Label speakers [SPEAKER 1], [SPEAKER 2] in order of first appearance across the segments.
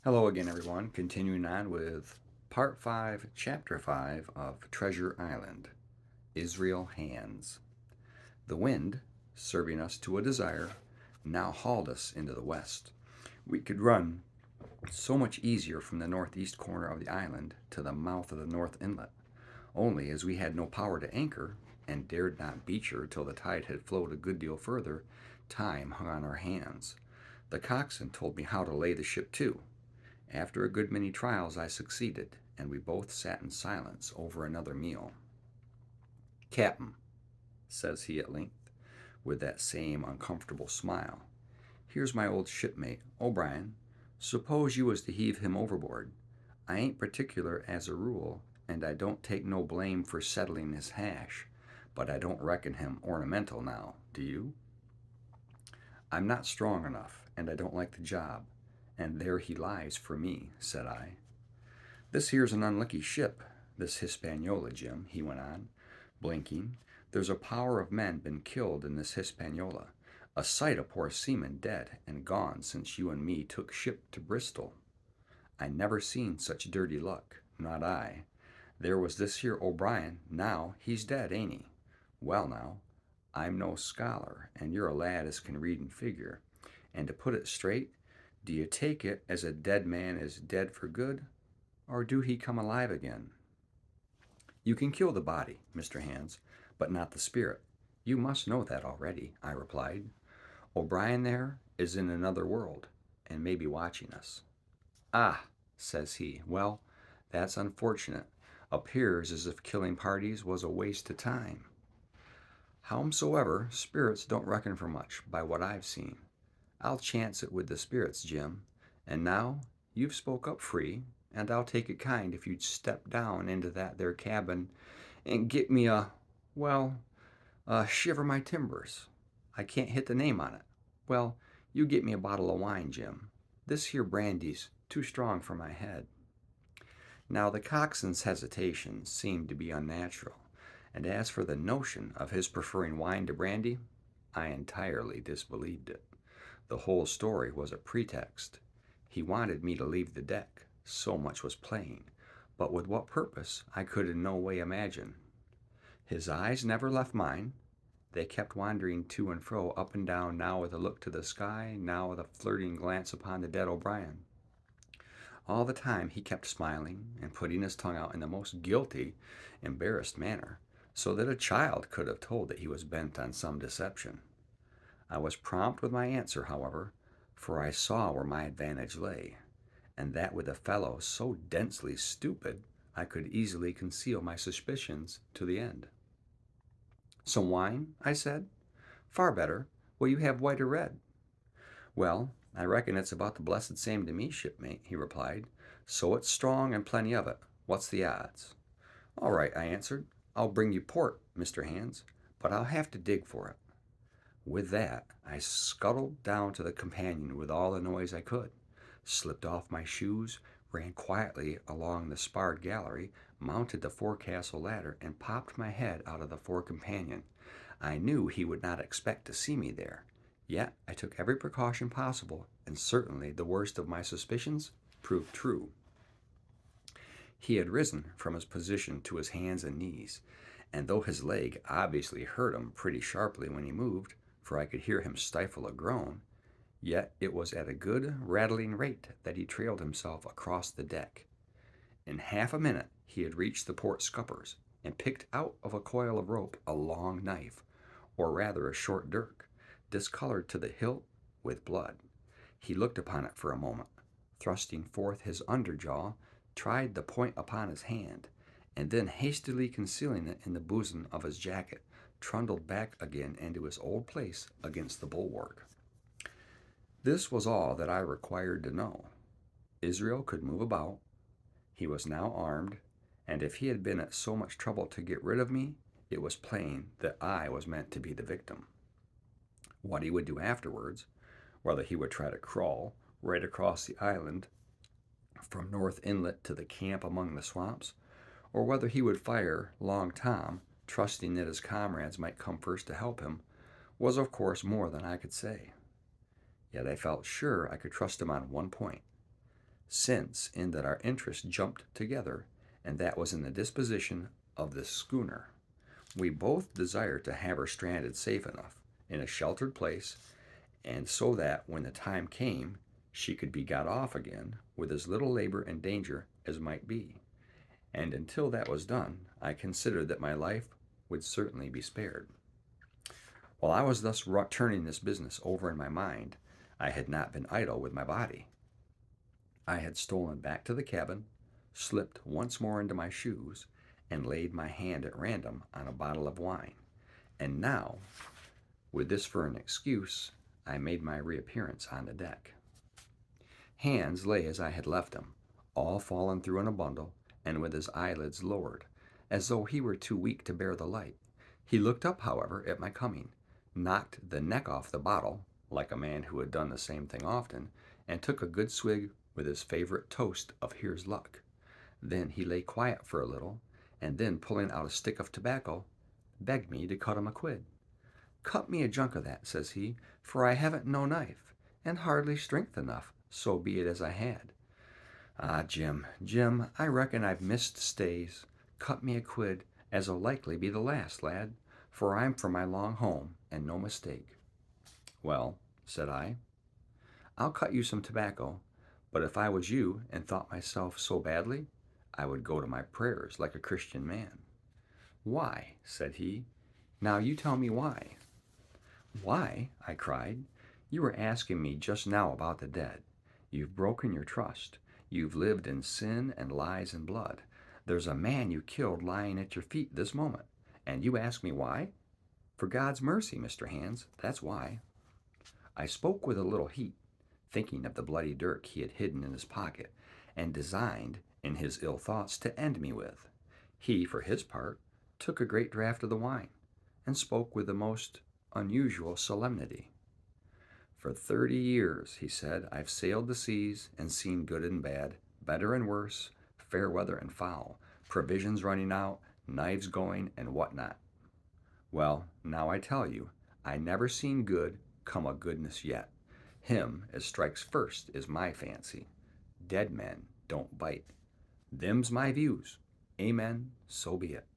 [SPEAKER 1] Hello again, everyone. Continuing on with Part 5, Chapter 5 of Treasure Island Israel Hands. The wind, serving us to a desire, now hauled us into the west. We could run so much easier from the northeast corner of the island to the mouth of the North Inlet, only as we had no power to anchor and dared not beach her till the tide had flowed a good deal further, time hung on our hands. The coxswain told me how to lay the ship to. After a good many trials, I succeeded, and we both sat in silence over another meal. "Cap'n," says he at length, with that same uncomfortable smile, "here's my old shipmate, O'Brien. Suppose you was to heave him overboard. I ain't particular as a rule, and I don't take no blame for settling his hash, but I don't reckon him ornamental now, do you?" "I'm not strong enough, and I don't like the job, and there he lies for me," said I. "This here's an unlucky ship, this Hispaniola, Jim," he went on, blinking. "There's a power of men been killed in this Hispaniola, a sight of poor seamen dead and gone since you and me took ship to Bristol. I never seen such dirty luck, not I. There was this here O'Brien, now he's dead, ain't he? Well, now, I'm no scholar, and you're a lad as can read and figure, and to put it straight, do you take it as a dead man is dead for good, or do he come alive again?" "You can kill the body, Mr. Hands, but not the spirit. You must know that already," I replied. "O'Brien there is in another world, and may be watching us." "Ah," says he, "well, that's unfortunate. Appears as if killing parties was a waste of time. Howsomever, spirits don't reckon for much, by what I've seen. I'll chance it with the spirits, Jim. And now you've spoke up free, and I'll take it kind if you'd step down into that there cabin and get me well, shiver my timbers. I can't hit the name on it. Well, you get me a bottle of wine, Jim. This here brandy's too strong for my head." Now the coxswain's hesitation seemed to be unnatural, and as for the notion of his preferring wine to brandy, I entirely disbelieved it. The whole story was a pretext. He wanted me to leave the deck, so much was plain, but with what purpose I could in no way imagine. His eyes never left mine. They kept wandering to and fro, up and down, now with a look to the sky, now with a flirting glance upon the dead O'Brien. All the time he kept smiling and putting his tongue out in the most guilty, embarrassed manner, so that a child could have told that he was bent on some deception. I was prompt with my answer, however, for I saw where my advantage lay, and that with a fellow so densely stupid I could easily conceal my suspicions to the end. "Some wine?" I said. "Far better. Will you have white or red?" "Well, I reckon it's about the blessed same to me, shipmate," he replied. "So it's strong and plenty of it. What's the odds?" "All right," I answered. "I'll bring you port, Mr. Hands, but I'll have to dig for it." With that, I scuttled down to the companion with all the noise I could, slipped off my shoes, ran quietly along the sparred gallery, mounted the forecastle ladder, and popped my head out of the fore companion. I knew he would not expect to see me there, yet I took every precaution possible, and certainly the worst of my suspicions proved true. He had risen from his position to his hands and knees, and though his leg obviously hurt him pretty sharply when he moved, for I could hear him stifle a groan, yet it was at a good rattling rate that he trailed himself across the deck. In half a minute he had reached the port scuppers, and picked out of a coil of rope a long knife, or rather a short dirk, discolored to the hilt with blood. He looked upon it for a moment, thrusting forth his under jaw, tried the point upon his hand, and then hastily concealing it in the bosom of his jacket, trundled back again into his old place against the bulwark. This was all that I required to know. Israel could move about. He was now armed, and if he had been at so much trouble to get rid of me, it was plain that I was meant to be the victim. What he would do afterwards, whether he would try to crawl right across the island from North Inlet to the camp among the swamps, or whether he would fire Long Tom, trusting that his comrades might come first to help him, was of course more than I could say. Yet I felt sure I could trust him on one point, since in that our interests jumped together, and that was in the disposition of this schooner. We both desired to have her stranded safe enough in a sheltered place, and so that when the time came, she could be got off again with as little labor and danger as might be. And until that was done, I considered that my life would certainly be spared. While I was thus turning this business over in my mind, I had not been idle with my body. I had stolen back to the cabin, slipped once more into my shoes, and laid my hand at random on a bottle of wine. And now, with this for an excuse, I made my reappearance on the deck. Hans lay as I had left him, all fallen through in a bundle, and with his eyelids lowered, as though he were too weak to bear the light. He looked up, however, at my coming, knocked the neck off the bottle, like a man who had done the same thing often, and took a good swig with his favorite toast of "Here's luck." Then he lay quiet for a little, and then, pulling out a stick of tobacco, begged me to cut him a quid. "Cut me a junk of that," says he, "for I haven't no knife, and hardly strength enough, so be it as I had." "Ah, Jim, I reckon I've missed stays. Cut me a quid, as'll likely be the last, lad, for I'm for my long home, and no mistake." "Well," said I, "I'll cut you some tobacco, but if I was you and thought myself so badly, I would go to my prayers like a Christian man." "Why?" said he. "Now you tell me why." "Why?" I cried. "You were asking me just now about the dead. You've broken your trust. You've lived in sin and lies and blood. There's a man you killed lying at your feet this moment, and you ask me why? For God's mercy, Mr. Hans, that's why." I spoke with a little heat, thinking of the bloody dirk he had hidden in his pocket, and designed, in his ill thoughts, to end me with. He, for his part, took a great draught of the wine, and spoke with the most unusual solemnity. "For 30 years," he said, "I've sailed the seas and seen good and bad, better and worse, fair weather and foul, provisions running out, knives going, and what not. Well, now I tell you, I never seen good come a goodness yet. Him as strikes first is my fancy. Dead men don't bite. Them's my views. Amen, so be it.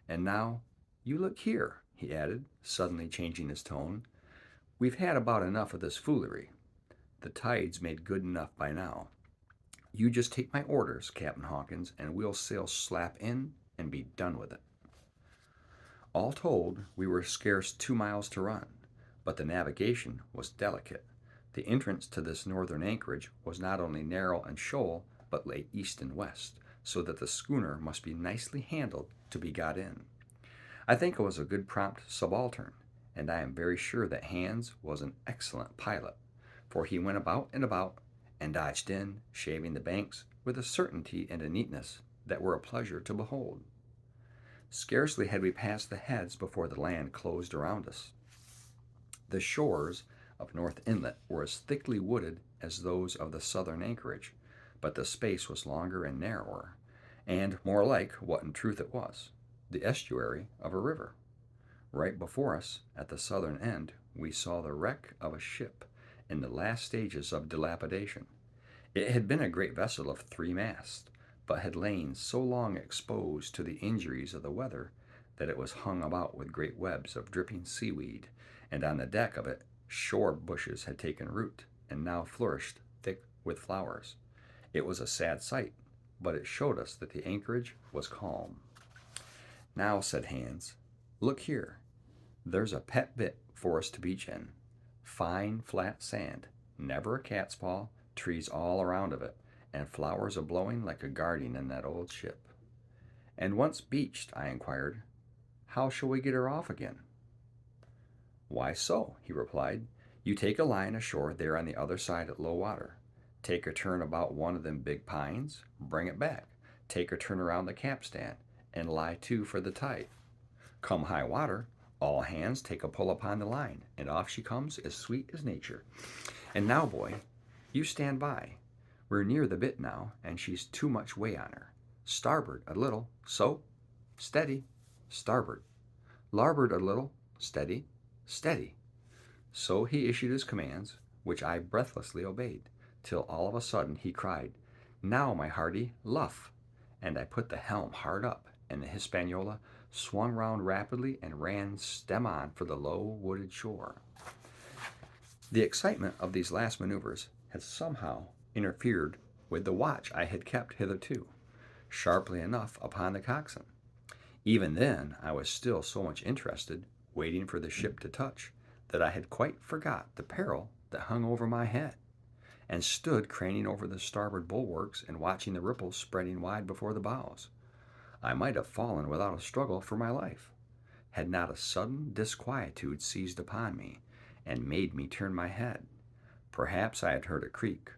[SPEAKER 1] And now, you look here," he added, suddenly changing his tone. "We've had about enough of this foolery. The tide's made good enough by now. You just take my orders, Captain Hawkins, and we'll sail slap in and be done with it." All told, we were scarce 2 miles to run, but the navigation was delicate. The entrance to this northern anchorage was not only narrow and shoal, but lay east and west, so that the schooner must be nicely handled to be got in. I think it was a good prompt subaltern, and I am very sure that Hans was an excellent pilot, for he went about and dodged in, shaving the banks with a certainty and a neatness that were a pleasure to behold. Scarcely had we passed the heads before the land closed around us. The shores of North Inlet were as thickly wooded as those of the southern anchorage, but the space was longer and narrower, and more like what in truth it was, the estuary of a river. Right before us, at the southern end, we saw the wreck of a ship in the last stages of dilapidation. It had been a great vessel of 3 masts, but had lain so long exposed to the injuries of the weather that it was hung about with great webs of dripping seaweed, and on the deck of it shore bushes had taken root, and now flourished thick with flowers. It was a sad sight, but it showed us that the anchorage was calm. "Now," said Hans, "look here. There's a pet bit for us to beach in. Fine, flat sand, never a cat's paw, trees all around of it, and flowers a-blowing like a garden in that old ship." "And once beached," I inquired, "how shall we get her off again?" "Why so," he replied. "You take a line ashore there on the other side at low water. Take a turn about one of them big pines, bring it back. Take a turn around the capstan, and lie to for the tide. Come high water, all hands take a pull upon the line, and off she comes as sweet as nature. And now, boy, you stand by. We're near the bit now, and she's too much way on her. Starboard a little, so. Steady. Starboard. Larboard a little. Steady. Steady." So he issued his commands, which I breathlessly obeyed, till all of a sudden he cried, Now, my hearty, luff! And I put the helm hard up, and the Hispaniola swung round rapidly and ran stem on for the low wooded shore. The excitement of these last maneuvers had somehow interfered with the watch I had kept hitherto, sharply enough upon the coxswain. Even then, I was still so much interested, waiting for the ship to touch, that I had quite forgot the peril that hung over my head, and stood craning over the starboard bulwarks and watching the ripples spreading wide before the bows. I might have fallen without a struggle for my life, had not a sudden disquietude seized upon me and made me turn my head. Perhaps I had heard a creak,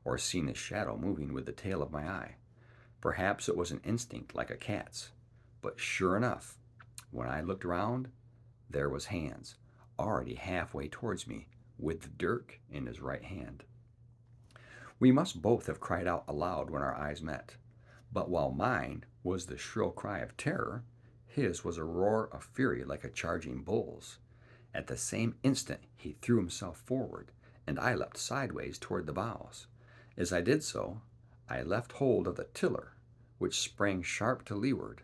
[SPEAKER 1] or seen a shadow moving with the tail of my eye. Perhaps it was an instinct like a cat's. But sure enough, when I looked round, there was Hans, already halfway towards me, with the dirk in his right hand. We must both have cried out aloud when our eyes met, but while mine was the shrill cry of terror, his was a roar of fury like a charging bull's. At the same instant he threw himself forward, and I leapt sideways toward the bows. As I did so, I left hold of the tiller, which sprang sharp to leeward,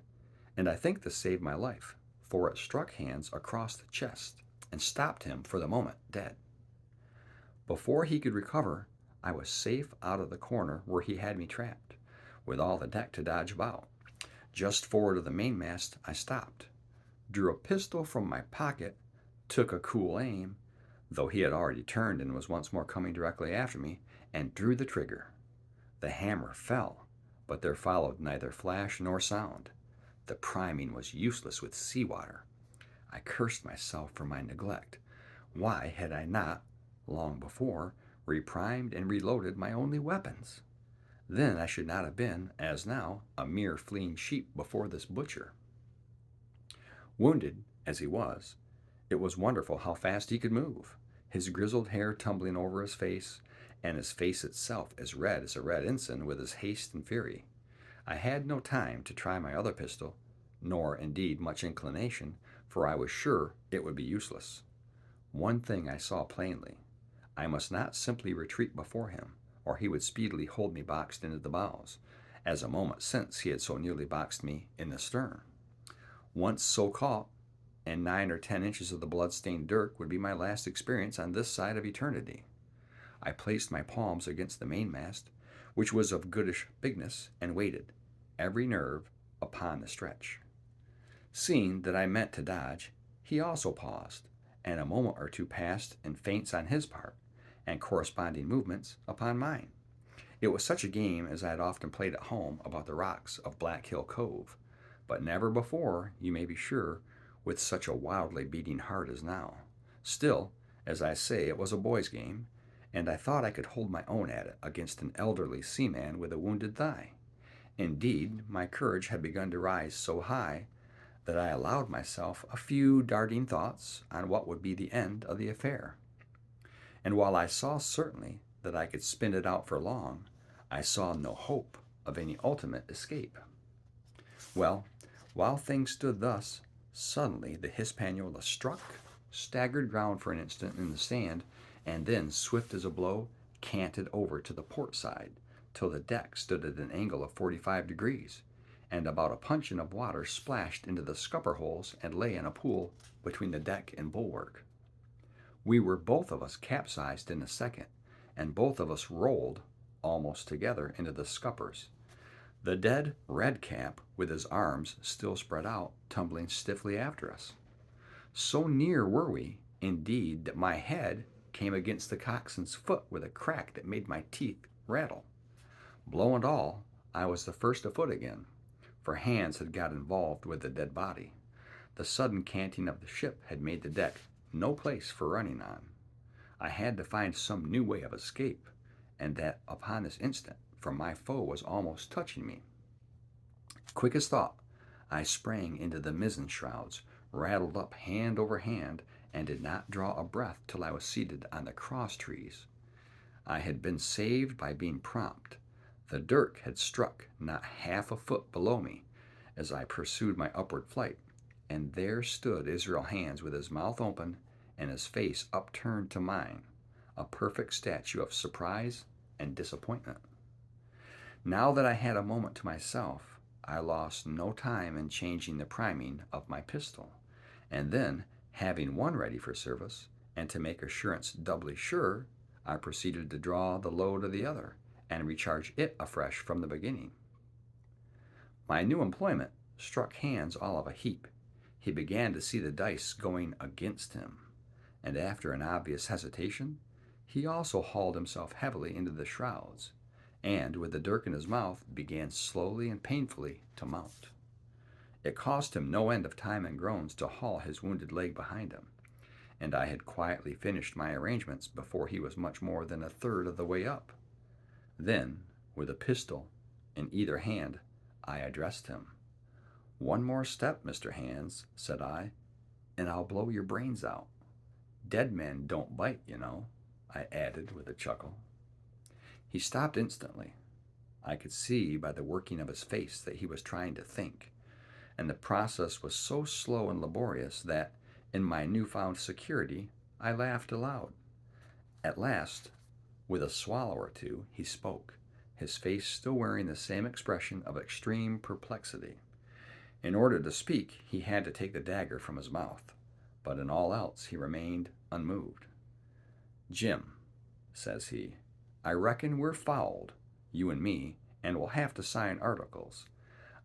[SPEAKER 1] and I think this saved my life, for it struck Hans across the chest and stopped him for the moment dead. Before he could recover, I was safe out of the corner where he had me trapped, with all the deck to dodge about. Just forward of the mainmast I stopped, drew a pistol from my pocket, took a cool aim, though he had already turned and was once more coming directly after me, and drew the trigger. The hammer fell, but there followed neither flash nor sound. The priming was useless with sea-water. I cursed myself for my neglect. Why had I not, long before, reprimed and reloaded my only weapons? Then I should not have been, as now, a mere fleeing sheep before this butcher. Wounded as he was, it was wonderful how fast he could move, his grizzled hair tumbling over his face, and his face itself as red as a red ensign with his haste and fury. I had no time to try my other pistol, nor indeed much inclination, for I was sure it would be useless. One thing I saw plainly: I must not simply retreat before him, or he would speedily hold me boxed into the bows, as a moment since he had so nearly boxed me in the stern. Once so caught, and 9 or 10 inches of the blood-stained dirk would be my last experience on this side of eternity. I placed my palms against the mainmast, which was of goodish bigness, and waited, every nerve upon the stretch. Seeing that I meant to dodge, he also paused, and a moment or two passed in feints on his part, and corresponding movements upon mine. It was such a game as I had often played at home about the rocks of Black Hill Cove, but never before, you may be sure, with such a wildly beating heart as now. Still, as I say, it was a boy's game, and I thought I could hold my own at it against an elderly seaman with a wounded thigh. Indeed, my courage had begun to rise so high that I allowed myself a few darting thoughts on what would be the end of the affair. And while I saw certainly that I could spin it out for long, I saw no hope of any ultimate escape. Well, while things stood thus, suddenly the Hispaniola struck, staggered round for an instant in the sand, and then, swift as a blow, canted over to the port side, till the deck stood at an angle of 45 degrees, and about a puncheon of water splashed into the scupper holes and lay in a pool between the deck and bulwark. We were both of us capsized in a second, and both of us rolled, almost together, into the scuppers, the dead Redcap, with his arms still spread out, tumbling stiffly after us. So near were we, indeed, that my head came against the coxswain's foot with a crack that made my teeth rattle. Blow and all, I was the first afoot again, for Hans had got involved with the dead body. The sudden canting of the ship had made the deck no place for running on. I had to find some new way of escape, and that upon this instant, for my foe was almost touching me. Quick as thought, I sprang into the mizzen shrouds, rattled up hand over hand, and did not draw a breath till I was seated on the cross trees. I had been saved by being prompt. The dirk had struck not half a foot below me as I pursued my upward flight, and there stood Israel Hands with his mouth open and his face upturned to mine, a perfect statue of surprise and disappointment. Now that I had a moment to myself, I lost no time in changing the priming of my pistol, and then, having one ready for service, and to make assurance doubly sure, I proceeded to draw the load of the other and recharge it afresh from the beginning. My new employment struck Hans all of a heap. He began to see the dice going against him, and after an obvious hesitation, he also hauled himself heavily into the shrouds, and with the dirk in his mouth began slowly and painfully to mount. It cost him no end of time and groans to haul his wounded leg behind him, and I had quietly finished my arrangements before he was much more than a third of the way up. Then, with a pistol in either hand, I addressed him. "One more step, Mr. Hans," said I, "and I'll blow your brains out. Dead men don't bite, you know," I added with a chuckle. He stopped instantly. I could see by the working of his face that he was trying to think, and the process was so slow and laborious that, in my newfound security, I laughed aloud. At last, with a swallow or two, he spoke, his face still wearing the same expression of extreme perplexity. In order to speak, he had to take the dagger from his mouth, but in all else he remained unmoved. "Jim," says he, "I reckon we're fouled, you and me, and we'll have to sign articles.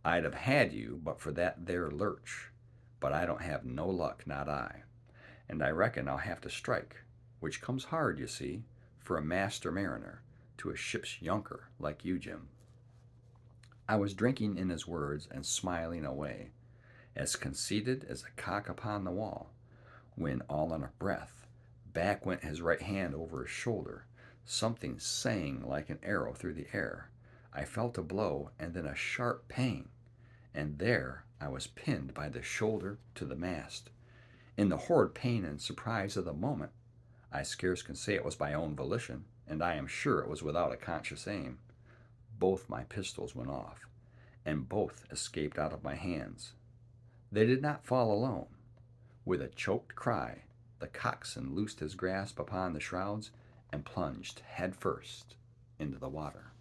[SPEAKER 1] I'd have had you but for that there lurch, but I don't have no luck, not I. And I reckon I'll have to strike, which comes hard, you see, for a master mariner, to a ship's younker like you, Jim." I was drinking in his words and smiling away, as conceited as a cock upon the wall, when, all in a breath, back went his right hand over his shoulder, something sang like an arrow through the air. I felt a blow and then a sharp pang, and there I was pinned by the shoulder to the mast. In the horrid pain and surprise of the moment, I scarce can say it was my own volition, and I am sure it was without a conscious aim. Both my pistols went off, and both escaped out of my hands. They did not fall alone. With a choked cry, the coxswain loosed his grasp upon the shrouds and plunged head first into the water.